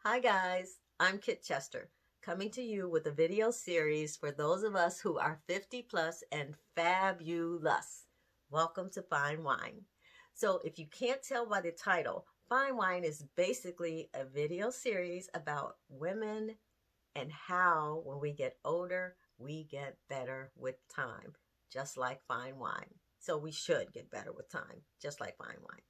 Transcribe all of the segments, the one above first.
Hi guys, I'm Kitt Chester, coming to you with a video series for those of us who are 50 plus and fabulous. Welcome to Fine Wine. So if you can't tell by the title, Fine Wine is basically a video series about women and how when we get older, we get better with time, just like fine wine. So we should get better with time, just like fine wine.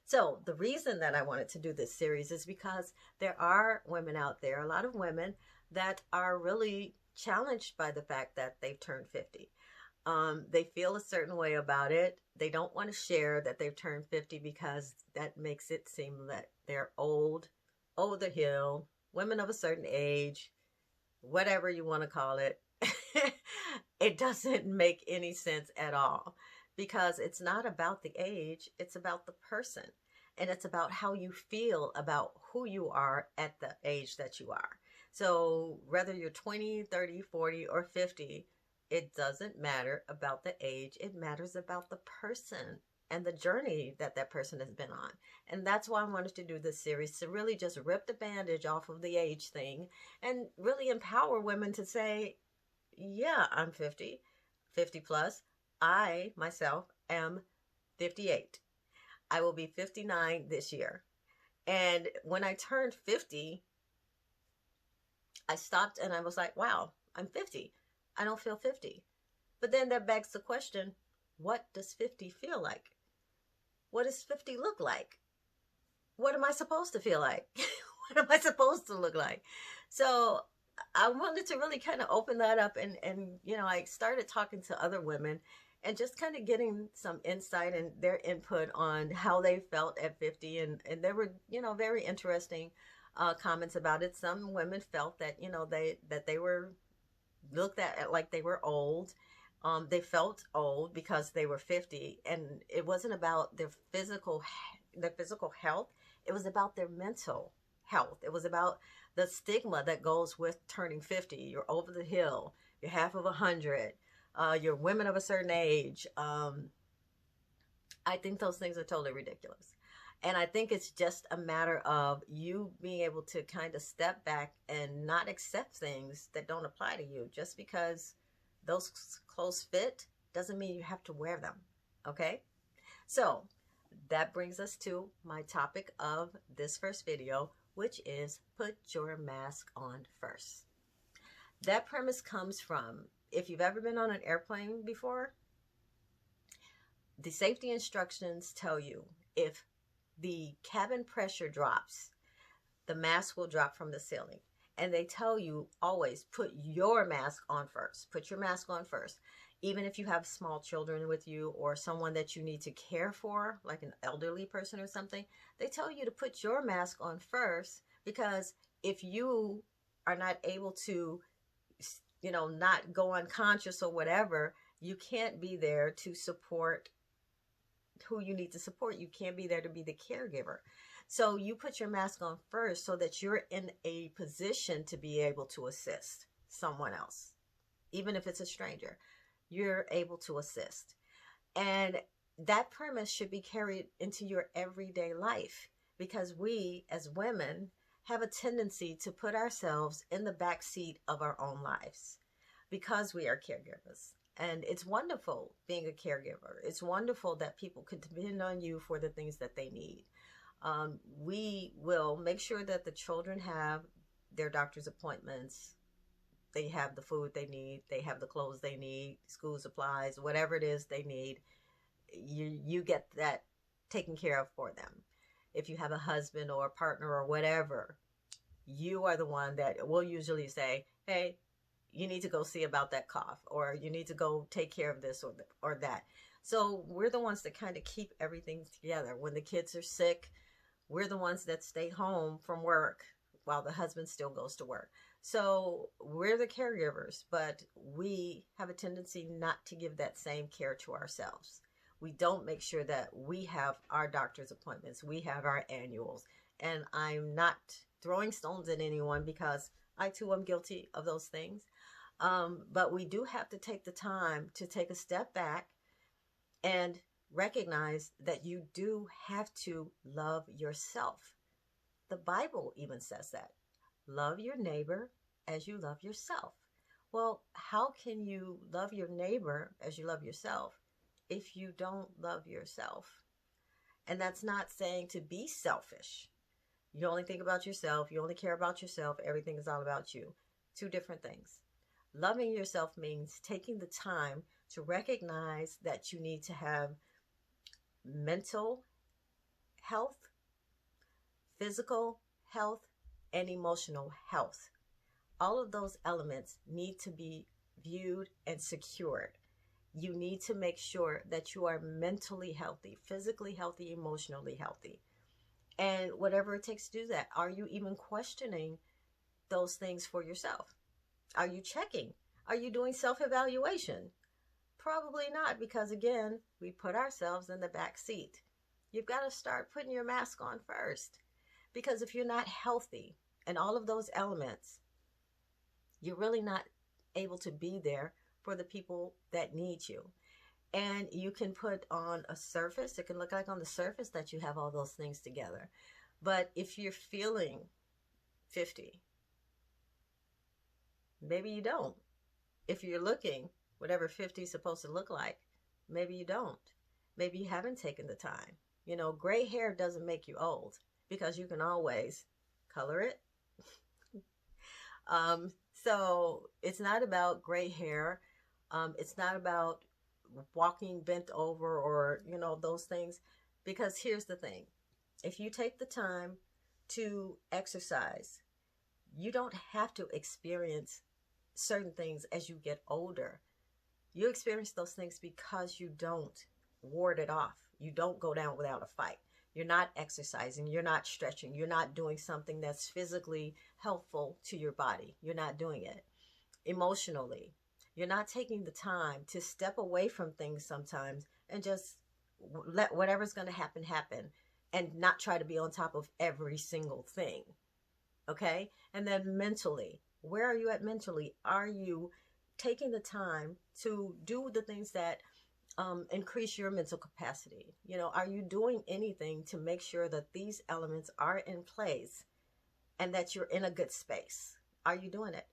So the reason that I wanted to do this series is because there are women out there, a lot of women that are really challenged by the fact that they've turned 50. They feel a certain way about it. They don't want to share that they've turned 50 because that makes it seem that they're old, over the hill, women of a certain age, whatever you want to call it. It doesn't make any sense at all because it's not about the age, it's about the person. And it's about how you feel about who you are at the age that you are. So whether you're 20, 30, 40, or 50, it doesn't matter about the age. It matters about the person and the journey that that person has been on. And that's why I wanted to do this series, to really just rip the bandage off of the age thing and really empower women to say, yeah, I'm 50 plus. I, myself, am 58. I will be 59 this year. And when I turned 50, I stopped and I was like, wow, I'm 50. I don't feel 50. But then that begs the question, what does 50 feel like? What does 50 look like? What am I supposed to feel like? What am I supposed to look like? So I wanted to really kind of open that up and I started talking to other women and just kind of getting some insight and their input on how they felt at 50. And there were, very interesting comments about it. Some women felt that, they were looked at like they were old. They felt old because they were 50, and it wasn't about their physical health. It was about their mental health. It was about the stigma that goes with turning 50. You're over the hill. You're half of 100. You're women of a certain age. I think those things are totally ridiculous. And I think it's just a matter of you being able to kind of step back and not accept things that don't apply to you. Just because those clothes fit doesn't mean you have to wear them. Okay? So that brings us to my topic of this first video, which is put your mask on first. That premise comes from, if you've ever been on an airplane before, the safety instructions tell you if the cabin pressure drops, the mask will drop from the ceiling. And they tell you always put your mask on first. Put your mask on first. Even if you have small children with you or someone that you need to care for, like an elderly person or something, they tell you to put your mask on first, because if you are not able to, not go unconscious or whatever, you can't be there to support who you need to support. You can't be there to be the caregiver. So you put your mask on first so that you're in a position to be able to assist someone else. Even if it's a stranger, you're able to assist. And that premise should be carried into your everyday life, because we as women have a tendency to put ourselves in the back seat of our own lives because we are caregivers. And it's wonderful being a caregiver. It's wonderful that people can depend on you for the things that they need. We will make sure that the children have their doctor's appointments. They have the food they need. They have the clothes they need, school supplies, whatever it is they need. You get that taken care of for them. If you have a husband or a partner or whatever, you are the one that will usually say, hey, you need to go see about that cough, or you need to go take care of this or that. So we're the ones that kind of keep everything together. When the kids are sick, we're the ones that stay home from work while the husband still goes to work. So we're the caregivers, but we have a tendency not to give that same care to ourselves. We don't make sure that we have our doctor's appointments. We have our annuals. And I'm not throwing stones at anyone, because I too am guilty of those things. But we do have to take the time to take a step back and recognize that you do have to love yourself. The Bible even says that. love your neighbor as you love yourself. Well, how can you love your neighbor as you love yourself if you don't love yourself? And that's not saying to be selfish. You only think about yourself. You only care about yourself. Everything is all about you. Two different things. Loving yourself means taking the time to recognize that you need to have mental health, physical health, and emotional health. All of those elements need to be viewed and secured. You need to make sure that you are mentally healthy, physically healthy, emotionally healthy. And whatever it takes to do that, are you even questioning those things for yourself? Are you checking? Are you doing self-evaluation? Probably not, because again, we put ourselves in the back seat. You've got to start putting your mask on first. Because if you're not healthy and all of those elements, you're really not able to be there for the people that need you. And you can put on a surface, it can look like on the surface that you have all those things together. But if you're feeling 50, maybe you don't. If you're looking, whatever 50 is supposed to look like, maybe you don't. Maybe you haven't taken the time. You know, gray hair doesn't make you old, because you can always color it. So it's not about gray hair. It's not about walking bent over or, you know, those things. Because here's the thing. If you take the time to exercise, you don't have to experience certain things as you get older. You experience those things because you don't ward it off. You don't go down without a fight. You're not exercising. You're not stretching. You're not doing something that's physically helpful to your body. You're not doing it. Emotionally, you're not taking the time to step away from things sometimes and just let whatever's going to happen happen, and not try to be on top of every single thing. Okay? And then mentally, where are you at mentally? Are you taking the time to do the things that increase your mental capacity? You know, are you doing anything to make sure that these elements are in place and that you're in a good space? Are you doing it?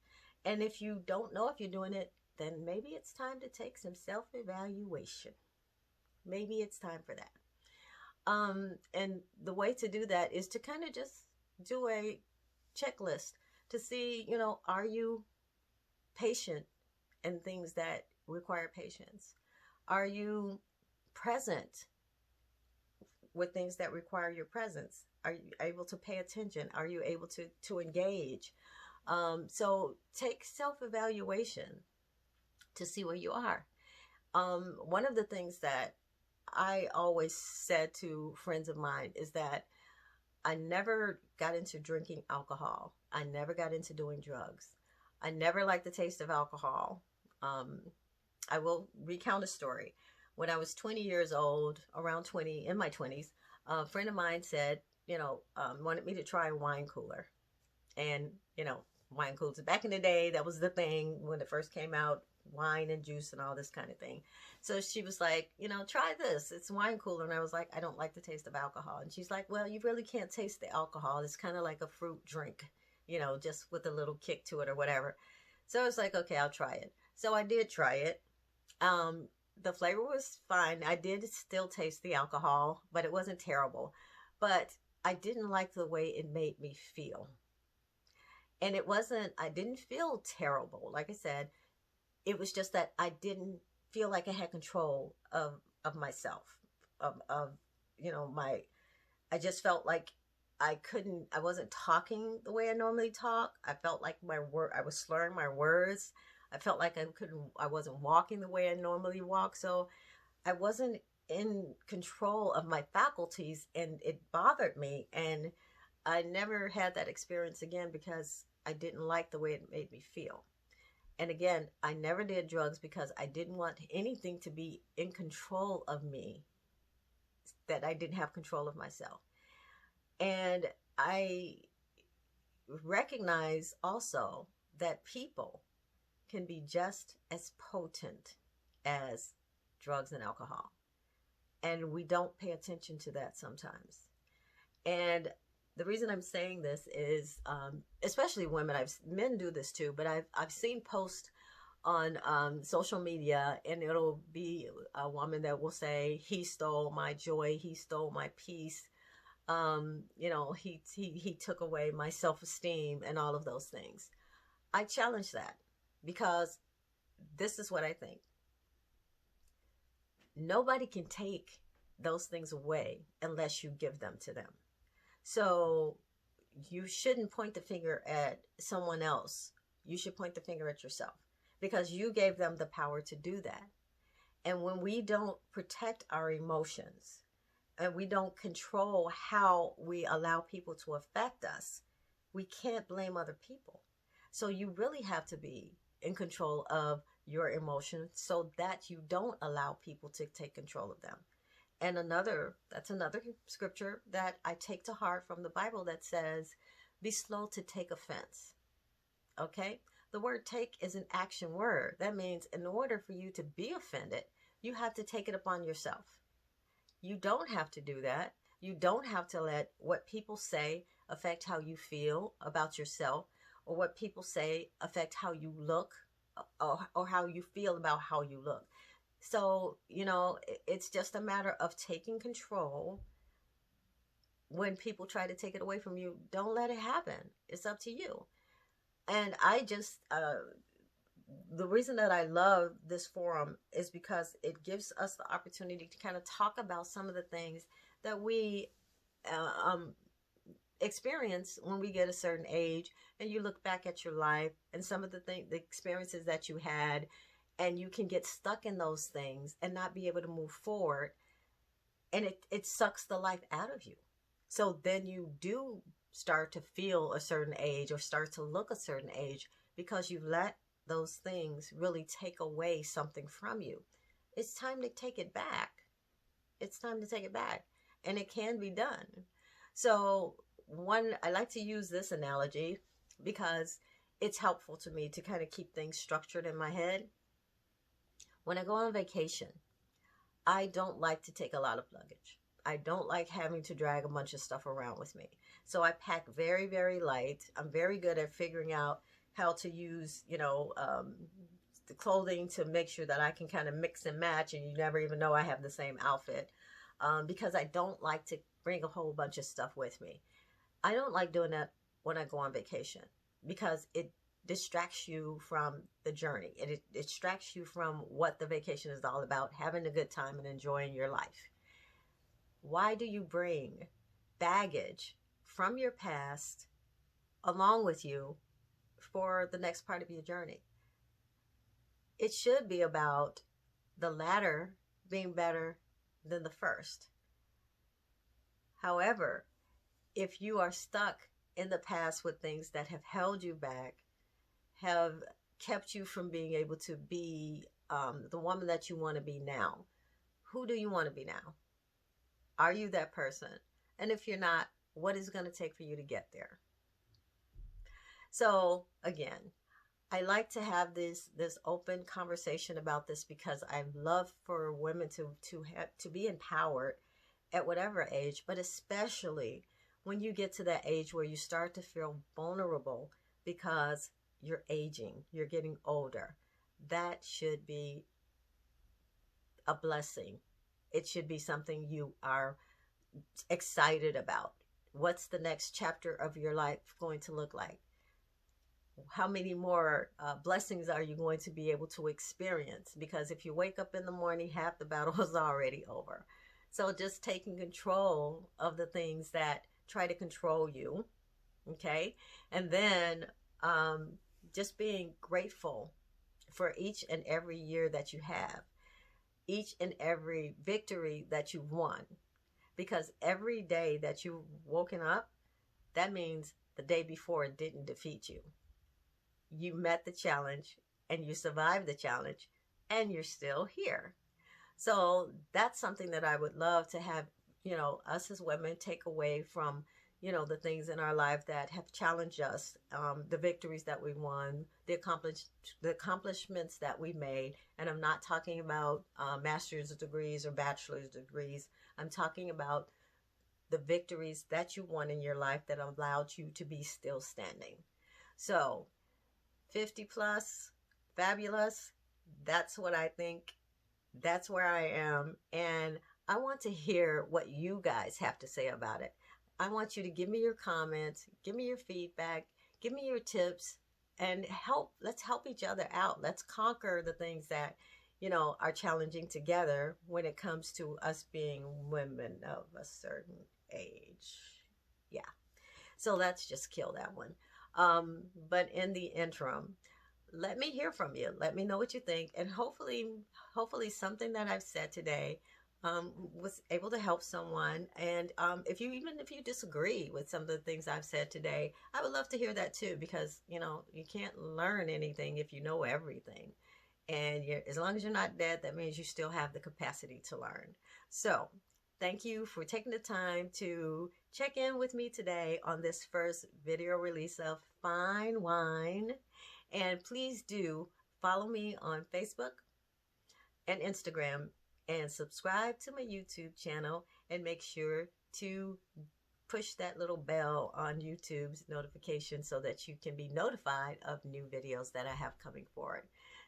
And if you don't know if you're doing it, then maybe it's time to take some self-evaluation. Maybe it's time for that. And the way to do that is to kind of just do a checklist to see, you know, are you patient in things that require patience? Are you present with things that require your presence? Are you able to pay attention? Are you able to engage? So take self-evaluation to see where you are. One of the things that I always said to friends of mine is that I never got into drinking alcohol. I never got into doing drugs. I never liked the taste of alcohol. I will recount a story. When I was 20 years old, around 20, in my 20s, a friend of mine said, you know, wanted me to try a wine cooler. And, you know, wine coolers, back in the day, that was the thing when it first came out, wine and juice and all this kind of thing. So she was like, you know, try this. It's a wine cooler. And I was like, I don't like the taste of alcohol. And she's like, well, you really can't taste the alcohol. It's kind of like a fruit drink, you know, just with a little kick to it or whatever. So I was like, okay, I'll try it. So I did try it. The flavor was fine. I did still taste the alcohol, but it wasn't terrible. But I didn't like the way it made me feel. And it wasn't, I didn't feel terrible. Like I said, it was just that I didn't feel like I had control of myself, of you know, I just felt like I wasn't talking the way I normally talk. I felt like I was slurring my words. I felt like I wasn't walking the way I normally walk. So I wasn't in control of my faculties, and it bothered me. And I never had that experience again because I didn't like the way it made me feel. And again, I never did drugs because I didn't want anything to be in control of me, that I didn't have control of myself. And I recognize also that people can be just as potent as drugs and alcohol. And we don't pay attention to that sometimes. And The reason I'm saying this is, especially women, men do this too, but I've seen posts on social media, and it'll be a woman that will say, "He stole my joy, he stole my peace, he took away my self-esteem," and all of those things. I challenge that, because this is what I think. Nobody can take those things away unless you give them to them. So you shouldn't point the finger at someone else. You should point the finger at yourself, because you gave them the power to do that. And when we don't protect our emotions, and we don't control how we allow people to affect us, we can't blame other people. So you really have to be in control of your emotions, so that you don't allow people to take control of them. And that's another scripture that I take to heart from the Bible, that says, "Be slow to take offense." Okay? The word take is an action word. That means in order for you to be offended, you have to take it upon yourself. You don't have to do that. You don't have to let what people say affect how you feel about yourself, or what people say affect how you look, or how you feel about how you look. So, it's just a matter of taking control. When people try to take it away from you, don't let it happen. It's up to you. And the reason that I love this forum is because it gives us the opportunity to kind of talk about some of the things that we experience when we get a certain age, and you look back at your life and some of the experiences that you had, and you can get stuck in those things and not be able to move forward, and it sucks the life out of you. So then you do start to feel a certain age, or start to look a certain age, because you let those things really take away something from you. It's time to take it back. It's time to take it back, and it can be done. So I like to use this analogy because it's helpful to me to kind of keep things structured in my head. When I go on vacation, I don't like to take a lot of luggage. I don't like having to drag a bunch of stuff around with me. So I pack very, very light. I'm very good at figuring out how to use, the clothing to make sure that I can kind of mix and match, and you never even know I have the same outfit, because I don't like to bring a whole bunch of stuff with me. I don't like doing that when I go on vacation, because it distracts you from the journey. It distracts you from what the vacation is all about, having a good time and enjoying your life. Why do you bring baggage from your past along with you for the next part of your journey? It should be about the latter being better than the first. However, if you are stuck in the past with things that have held you back, have kept you from being able to be the woman that you want to be now, who do you want to be now? Are you that person? And if you're not, what is it going to take for you to get there? So again, I like to have this open conversation about this, because I love for women to be empowered at whatever age, but especially when you get to that age where you start to feel vulnerable because you're aging, you're getting older. That should be a blessing. It should be something you are excited about. What's the next chapter of your life going to look like? How many more blessings are you going to be able to experience? Because if you wake up in the morning, half the battle is already over. So just taking control of the things that try to control you, okay? And then just being grateful for each and every year that you have, each and every victory that you've won. Because every day that you've woken up, that means the day before it didn't defeat you. You met the challenge, and you survived the challenge, and you're still here. So that's something that I would love to have, us as women take away from, the things in our life that have challenged us, the victories that we won, the accomplishments that we made. And I'm not talking about master's degrees or bachelor's degrees. I'm talking about the victories that you won in your life that allowed you to be still standing. So 50 plus, fabulous. That's what I think. That's where I am. And I want to hear what you guys have to say about it. I want you to give me your comments, give me your feedback, give me your tips, and let's help each other out. Let's conquer the things that, are challenging together when it comes to us being women of a certain age. Yeah. So let's just kill that one. But in the interim, let me hear from you. Let me know what you think. And hopefully something that I've said today was able to help someone. And if you disagree with some of the things I've said today, I would love to hear that too, because you can't learn anything if you know everything. And as long as you're not dead, that means you still have the capacity to learn. So thank you for taking the time to check in with me today on this first video release of Fine Wine. And please do follow me on Facebook and Instagram, and subscribe to my YouTube channel, and make sure to push that little bell on YouTube's notification so that you can be notified of new videos that I have coming forward.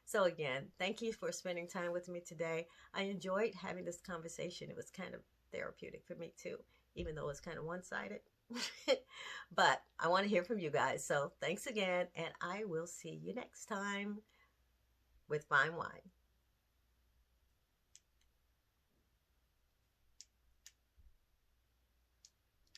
So again, thank you for spending time with me today. I enjoyed having this conversation. It was kind of therapeutic for me too, even though it's kind of one-sided. But I want to hear from you guys. So thanks again, and I will see you next time with Fine Wine.